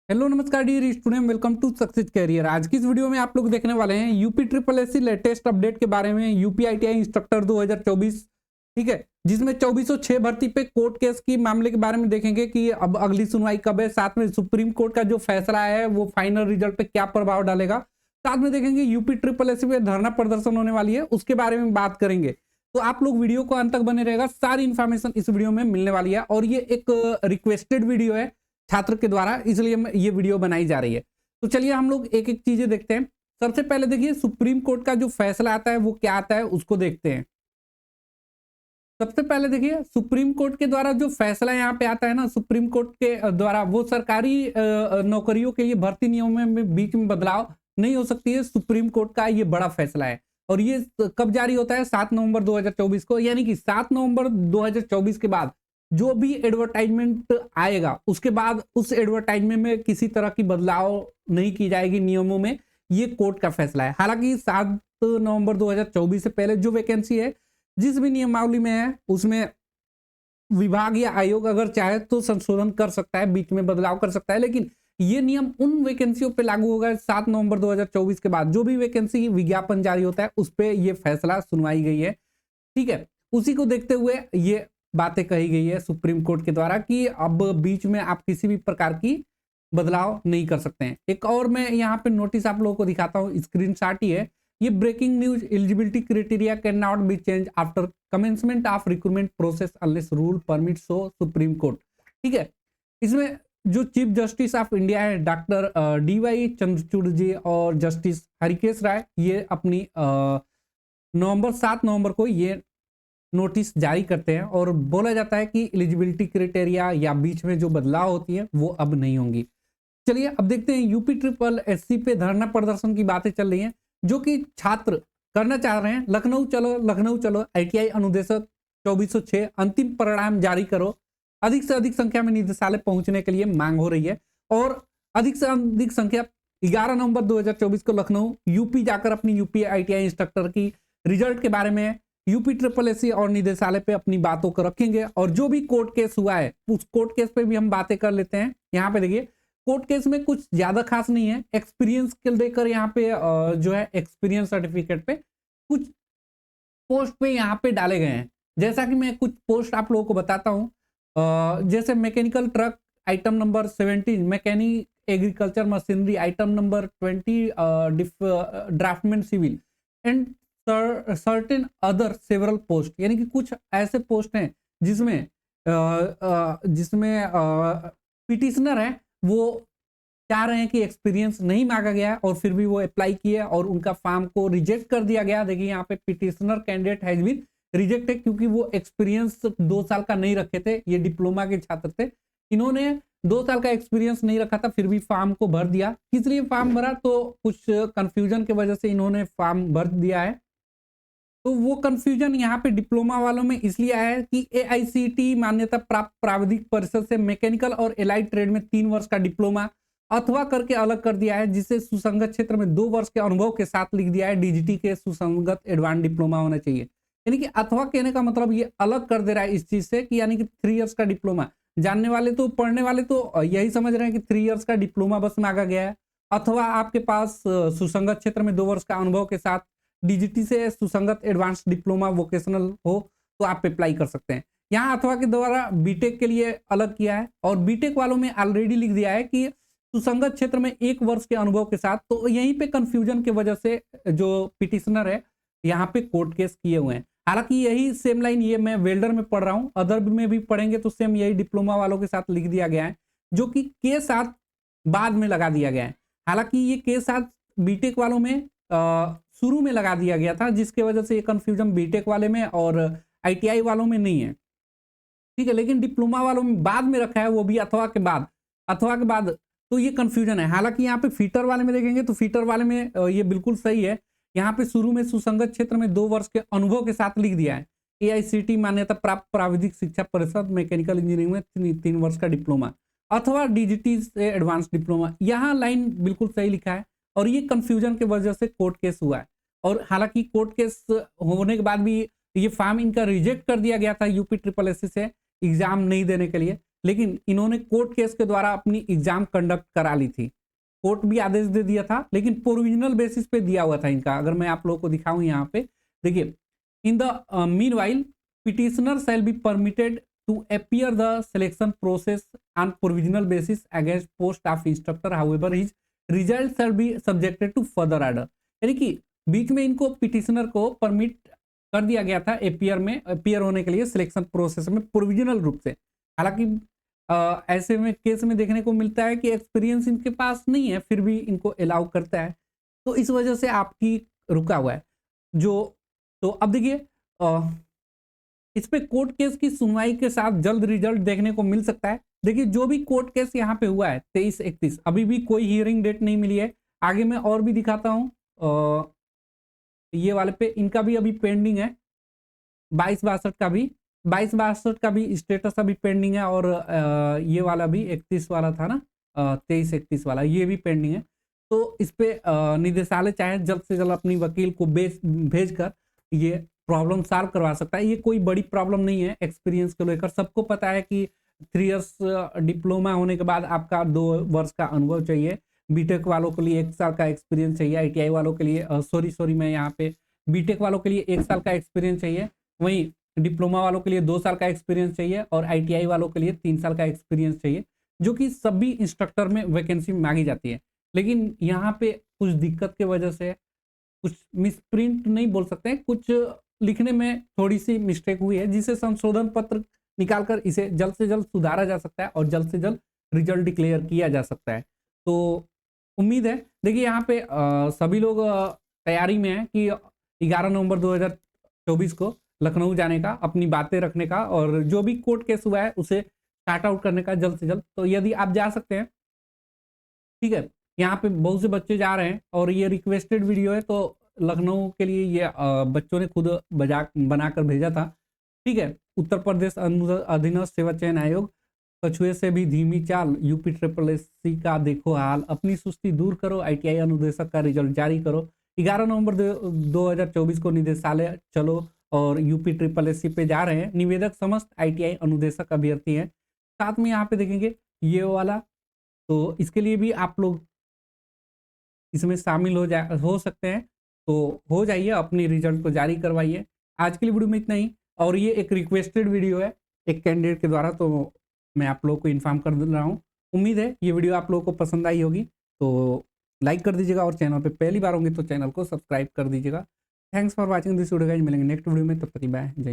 Hello नमस्कार dear student, welcome to success career. आज की इस वीडियो में आप लोग देखने वाले हैं UP triple SC latest update के बारे में। यूपी आईटीआई इंस्ट्रक्टर 2024, ठीक है, जिसमें 2406 भर्ती पे कोर्ट केस की मामले के बारे में देखेंगे कि अब अगली सुनवाई कब है। साथ में सुप्रीम कोर्ट का जो फैसला है वो फाइनल रिजल्ट पे क्या प्रभाव डालेगा। साथ में देखेंगे यूपी ट्रिपल एससी पे धरना प्रदर्शन होने वाली है, उसके बारे में बात करेंगे। तो आप लोग वीडियो को अंत तक बने रहेगा, सारी इन्फॉर्मेशन इस वीडियो में मिलने वाली है। और ये एक रिक्वेस्टेड वीडियो है छात्र के द्वारा, इसलिए ये वीडियो बनाई जा रही है। तो चलिए हम लोग एक एक चीजें देखते हैं। सबसे पहले देखिए सुप्रीम कोर्ट का जो फैसला आता है वो क्या आता है उसको देखते हैं। सबसे पहले देखिए सुप्रीम कोर्ट के द्वारा जो फैसला यहाँ पे आता है ना, सुप्रीम कोर्ट के द्वारा वो सरकारी नौकरियों के लिए भर्ती नियमों में बीच में बदलाव नहीं हो सकती है। सुप्रीम कोर्ट का ये बड़ा फैसला है और ये कब जारी होता है? 7 नवंबर 2024 को। यानी कि 7 नवंबर 2024 के बाद जो भी एडवर्टाइजमेंट आएगा उसके बाद उस एडवर्टाइजमेंट में किसी तरह की बदलाव नहीं की जाएगी नियमों में। ये कोर्ट का फैसला है। हालांकि 7 नवंबर 2024 से पहले जो वैकेंसी है जिस भी नियमावली में है उसमें विभाग या आयोग अगर चाहे तो संशोधन कर सकता है, बीच में बदलाव कर सकता है। लेकिन ये नियम उन वैकेंसियों पे लागू होगा 7 नवंबर 2024 के बाद जो भी वैकेंसी विज्ञापन जारी होता है उस पे ये फैसला सुनवाई गई है, ठीक है। उसी को देखते हुए ये बातें कही गई है सुप्रीम कोर्ट के द्वारा कि अब बीच में आप किसी भी प्रकार की बदलाव नहीं कर सकते हैं। एक और मैं यहाँ पे नोटिस आप लोगों को दिखाता हूँ, स्क्रीनशॉट ही है ये। Breaking news, eligibility criteria can not be change after commencement of recruitment process unless rule permit so Supreme Court, ठीक है। इसमें जो चीफ जस्टिस ऑफ इंडिया है डॉक्टर DY चंद्रचूड़ जी और जस्टिस हरिकेश राय, ये अपनी 7 नवंबर को ये नोटिस जारी करते हैं और बोला जाता है कि एलिजिबिलिटी क्राइटेरिया या बीच में जो बदलाव होती है वो अब नहीं होंगी। चलिए अब देखते हैं यूपी ट्रिपल एससी पे धरना प्रदर्शन की बातें चल रही हैं जो कि छात्र करना चाह रहे हैं। लखनऊ चलो, लखनऊ चलो, ITI अनुदेशक 2406 अंतिम परिणाम जारी करो। अधिक से अधिक संख्या में निदेशालय पहुंचने के लिए मांग हो रही है और अधिक से अधिक संख्या 11 नवंबर 2024 को लखनऊ यूपी जाकर अपनी यूपी ITI इंस्ट्रक्टर की रिजल्ट के बारे में यूपी ट्रिपल एससी और निदेशालय पे अपनी बातों को रखेंगे। और जो भी कोर्ट केस हुआ है उस कोर्ट केस पे भी हम बातें कर लेते हैं। यहाँ पे देखिए कोर्ट केस में कुछ ज्यादा खास नहीं है। एक्सपीरियंस के लेकर यहाँ पे जो है एक्सपीरियंस सर्टिफिकेट पे कुछ पोस्ट पे यहाँ पे डाले गए हैं। जैसा कि मैं कुछ पोस्ट आप लोगों को बताता हूँ, जैसे mechanical truck item number 17, mechanic agriculture machinery item number 20, draughtsman civil and certain other several post. यानी कि कुछ ऐसे पोस्ट हैं जिसमें पिटिशनर है वो चाह रहे हैं कि एक्सपीरियंस नहीं मांगा गया और फिर भी वो अप्लाई किए और उनका फॉर्म को रिजेक्ट कर दिया गया। देखिए यहाँ पे petitioner candidate has been rejected क्योंकि वो एक्सपीरियंस 2 साल का नहीं रखे थे। ये डिप्लोमा के छात्र थे, इन्होंने 2 साल का एक्सपीरियंस नहीं रखा था फिर भी फॉर्म को भर दिया। किस लिए फॉर्म भरा? तो कुछ कंफ्यूजन की वजह से इन्होंने फॉर्म भर दिया है। तो वो कंफ्यूजन यहाँ पे डिप्लोमा वालों में इसलिए आया है कि AICTE मान्यता प्राप्त प्राविधिक परिषद से मैकेनिकल और एलाइड ट्रेड में 3 वर्ष का डिप्लोमा अथवा करके अलग कर दिया है, जिसे सुसंगत क्षेत्र में 2 वर्ष के अनुभव के साथ लिख दिया है। DGT के सुसंगत एडवांस डिप्लोमा होना चाहिए। यानी कि अथवा कहने का मतलब ये अलग कर दे रहा है इस चीज से कि यानी कि 3 इयर्स का डिप्लोमा। जानने वाले तो, पढ़ने वाले तो यही समझ रहे हैं कि 3 इयर्स का डिप्लोमा बस मांगा गया है। अथवा आपके पास सुसंगत क्षेत्र में 2 वर्ष का अनुभव के साथ DGT से सुसंगत एडवांस डिप्लोमा वोकेशनल हो तो आप अप्लाई कर सकते हैं। यहाँ अथवा के द्वारा बीटेक के लिए अलग किया है और बीटेक वालों में ऑलरेडी लिख दिया है कि सुसंगत क्षेत्र में 1 वर्ष के अनुभव के साथ। तो यहीं पे कंफ्यूजन की वजह से जो पिटिशनर है यहाँ पे कोर्ट केस किए हुए हैं। हालांकि यही सेम लाइन ये मैं वेल्डर में पढ़ रहा हूँ, अदर में भी पढ़ेंगे तो सेम यही डिप्लोमा वालों के साथ लिख दिया गया है, जो कि के साथ बाद में लगा दिया गया है। हालांकि ये के साथ बीटेक वालों में शुरू में लगा दिया गया था, जिसकी वजह से ये कंफ्यूजन बीटेक वाले में और ITI वालों में नहीं है, ठीक है। लेकिन डिप्लोमा वालों में बाद में रखा है, वो भी अथवा के बाद तो ये कंफ्यूजन है। हालांकि यहाँ पे फीटर वाले में देखेंगे तो फीटर वाले में ये बिल्कुल सही है। यहाँ पे शुरू में सुसंगत क्षेत्र में 2 वर्ष के अनुभव के साथ लिख दिया है। AICTE मान्यता प्राप्त प्राविधिक शिक्षा परिषद मैकेनिकल इंजीनियरिंग में 3 वर्ष का डिप्लोमा अथवा DGT से एडवांस डिप्लोमा, यहाँ लाइन बिल्कुल सही लिखा है। और ये कंफ्यूजन की वजह से कोर्ट केस हुआ है। और हालांकि कोर्ट केस होने के बाद भी ये फॉर्म इनका रिजेक्ट कर दिया गया था यूपी ट्रिपल एससी से एग्जाम नहीं देने के लिए। लेकिन इन्होंने कोर्ट केस के द्वारा अपनी एग्जाम कंडक्ट करा ली थी। कोर्ट भी आदेश दे दिया था, लेकिन प्रोविजनल बेसिस पे दिया हुआ था इनका। अगर मैं आप लोगों को दिखाऊं यहाँ पे, देखिए, in the meanwhile petitioner shall be permitted to appear the selection process on provisional basis against post of instructor, however his result shall be subjected to further order. यानी कि बीच में इनको पिटिशनर को परमिट कर दिया गया था अपीयर होने के लिए सिलेक्शन प्रोसेस में प्रोविजनल रूप से। हालांकि ऐसे में केस में देखने को मिलता है कि एक्सपीरियंस इनके पास नहीं है, फिर भी इनको अलाउ करता है, तो इस वजह से आपकी रुका हुआ है। तो अब देखिए, इस पे कोर्ट केस की सुनवाई के साथ जल्द रिजल्ट देखने को मिल सकता है। देखिए, जो भी कोर्ट केस यहाँ पे हुआ है 23-31, अभी भी कोई हियरिंग डेट नहीं मिली है। आगे मैं और भी दिखाता हूँ, ये वाले पे इनका भी अभी पेंडिंग है, 22-62 का भी स्टेटस अभी पेंडिंग है, और ये वाला भी 31 वाला था ना, 23-31 वाला, ये भी पेंडिंग है। तो इस पे निदेशालय चाहे जल्द से जल्द अपनी वकील को भेज कर ये प्रॉब्लम सॉल्व करवा सकता है। ये कोई बड़ी प्रॉब्लम नहीं है एक्सपीरियंस को लेकर। सबको पता है कि 3 इयर्स डिप्लोमा होने के बाद आपका 2 वर्ष का अनुभव चाहिए। बीटेक वालों के लिए 1 साल का एक्सपीरियंस चाहिए, आईटीआई वालों के लिए सॉरी मैं यहाँ पे बीटेक वालों के लिए 1 साल का एक्सपीरियंस चाहिए, वहीं डिप्लोमा वालों के लिए 2 साल का एक्सपीरियंस चाहिए, और आईटीआई वालों के लिए 3 साल का एक्सपीरियंस चाहिए, जो कि सभी इंस्ट्रक्टर में वैकेंसी मांगी जाती है। लेकिन यहाँ पे कुछ दिक्कत की वजह से, कुछ मिसप्रिंट नहीं बोल सकते, कुछ लिखने में थोड़ी सी मिस्टेक हुई है, जिसे संशोधन पत्र निकालकर इसे जल्द से जल्द सुधारा जा सकता है और जल्द से जल्द रिजल्ट डिक्लेयर किया जा सकता है। तो उम्मीद है, देखिए यहाँ पे सभी लोग तैयारी में हैं कि 11 नवंबर 2024 को लखनऊ जाने का, अपनी बातें रखने का, और जो भी कोर्ट केस हुआ है उसे स्टार्ट आउट करने का जल्द से जल्द। तो यदि आप जा सकते हैं, ठीक है, यहाँ पे बहुत से बच्चे जा रहे हैं और ये रिक्वेस्टेड वीडियो है, तो लखनऊ के लिए ये बच्चों ने खुद बनाकर भेजा था। ठीक है, उत्तर प्रदेश अधीनस्थ सेवा चयन आयोग, कछुए से भी धीमी चाल, यूपी SSSC का देखो हाल, अपनी सुस्ती दूर करो, आईटीआई अनुदेशक का रिजल्ट जारी करो। 11 नवंबर 2024 को निदेशालय चलो और यूपी SSSC पे जा रहे हैं। निवेदक समस्त आईटीआई अनुदेशक अभ्यर्थी हैं। साथ में यहाँ पे देखेंगे ये वाला, तो इसके लिए भी आप लोग इसमें शामिल हो सकते हैं। तो हो जाइए, अपनी रिजल्ट को जारी करवाइए। आज के लिए वीडियो में इतना ही, और ये एक रिक्वेस्टेड वीडियो है एक कैंडिडेट के द्वारा, तो मैं आप लोगों को इन्फॉर्म कर रहा हूँ। उम्मीद है ये वीडियो आप लोगों को पसंद आई होगी, तो लाइक कर दीजिएगा, और चैनल पे पहली बार होंगे तो चैनल को सब्सक्राइब कर दीजिएगा। Thanks for watching this video guys. मिलेंगे नेक्स्ट वीडियो में, तब तक बाय, जय।